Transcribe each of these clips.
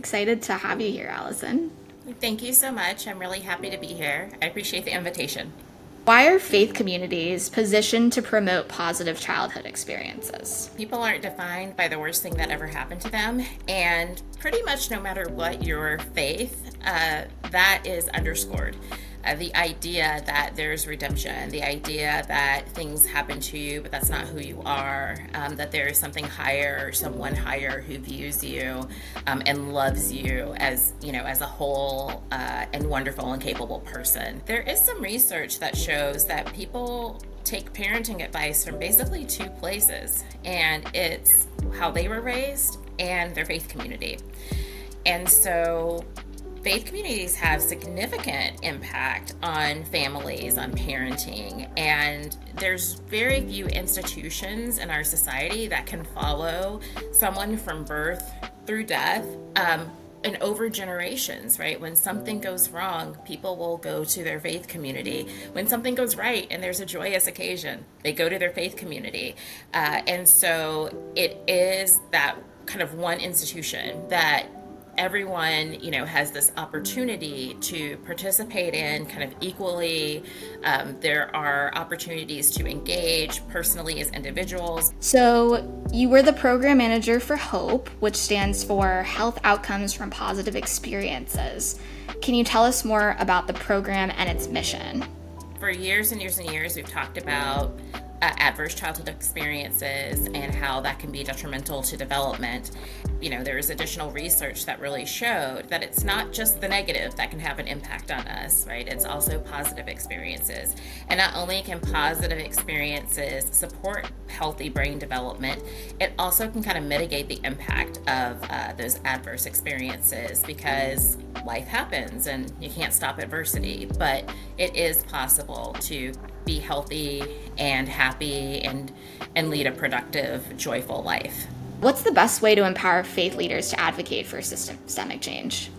excited to have you here, Allison. Thank you so much. I'm really happy to be here. I appreciate the invitation. Why are faith communities positioned to promote positive childhood experiences? People aren't defined by the worst thing that ever happened to them, and pretty much no matter what your faith, that is underscored. The idea that there's redemption, the idea that things happen to you, but that's not who you are, that there is something higher or someone higher who views you and loves you as, as a whole and wonderful and capable person. There is some research that shows that people take parenting advice from basically two places, and it's how they were raised and their faith community. And so faith communities have significant impact on families, on parenting, and there's very few institutions in our society that can follow someone from birth through death and over generations, right? When something goes wrong, people will go to their faith community. When something goes right and there's a joyous occasion, they go to their faith community. And so it is that kind of one institution that everyone, has this opportunity to participate in kind of equally. There are opportunities to engage personally as individuals. So you were the program manager for HOPE, which stands for Health Outcomes from Positive Experiences. Can you tell us more about the program and its mission? For years and years and years, we've talked about adverse childhood experiences and how that can be detrimental to development. There is additional research that really showed that it's not just the negative that can have an impact on us, right? It's also positive experiences. And not only can positive experiences support healthy brain development, it also can kind of mitigate the impact of those adverse experiences, because life happens and you can't stop adversity, but it is possible to be healthy and happy and lead a productive, joyful life. What's the best way to empower faith leaders to advocate for systemic change?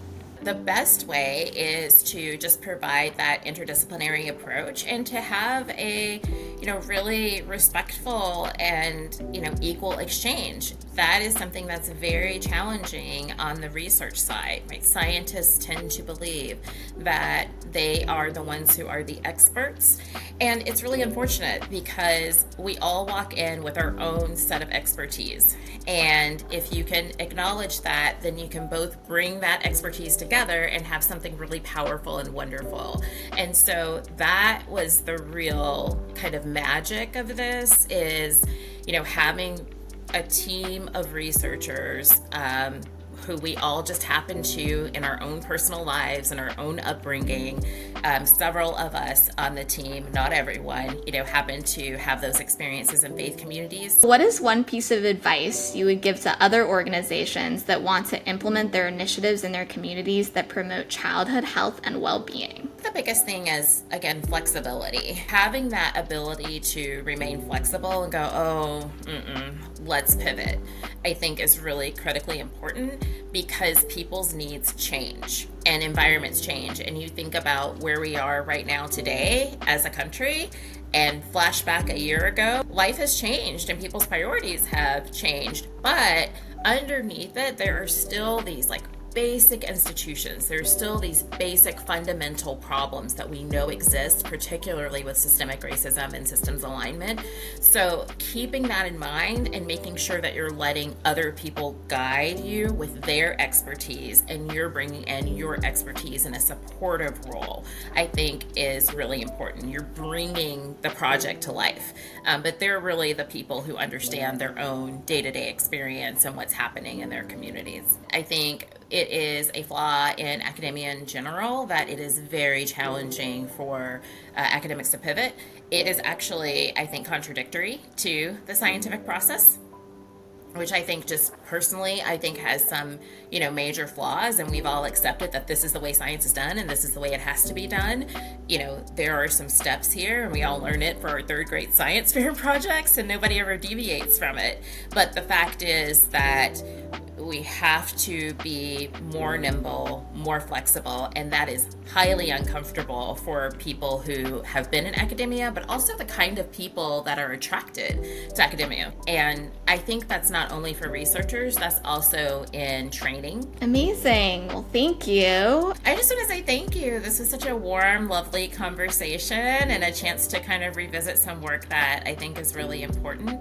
The best way is to just provide that interdisciplinary approach and to have a, really respectful and, equal exchange. That is something that's very challenging on the research side, right? Scientists tend to believe that they are the ones who are the experts. And it's really unfortunate because we all walk in with our own set of expertise. And if you can acknowledge that, then you can both bring that expertise together and have something really powerful and wonderful. And so that was the real kind of magic of this, is, having a team of researchers who we all just happen to, in our own personal lives and our own upbringing, several of us on the team, not everyone, happen to have those experiences in faith communities. What is one piece of advice you would give to other organizations that want to implement their initiatives in their communities that promote childhood health and well-being? The biggest thing is, again, flexibility. Having that ability to remain flexible and go, let's pivot, I think is really critically important, because people's needs change and environments change. And you think about where we are right now today as a country and flash back a year ago, life has changed and people's priorities have changed. But underneath it, there are still these basic institutions. There's still these basic fundamental problems that we know exist, particularly with systemic racism and systems alignment. So keeping that in mind and making sure that you're letting other people guide you with their expertise and you're bringing in your expertise in a supportive role, I think is really important. You're bringing the project to life, but they're really the people who understand their own day-to-day experience and what's happening in their communities. I think it is a flaw in academia in general that it is very challenging for academics to pivot. It is actually, I think, contradictory to the scientific process, which I think just personally, I think has some, major flaws, and we've all accepted that this is the way science is done and this is the way it has to be done. There are some steps here, and we all learn it for our third grade science fair projects, and nobody ever deviates from it. But the fact is that we have to be more nimble, more flexible, and that is highly uncomfortable for people who have been in academia, but also the kind of people that are attracted to academia. And I think that's not only for researchers, master's that's also in training. Amazing. Well, thank you. I just want to say thank you. This was such a warm, lovely conversation and a chance to kind of revisit some work that I think is really important.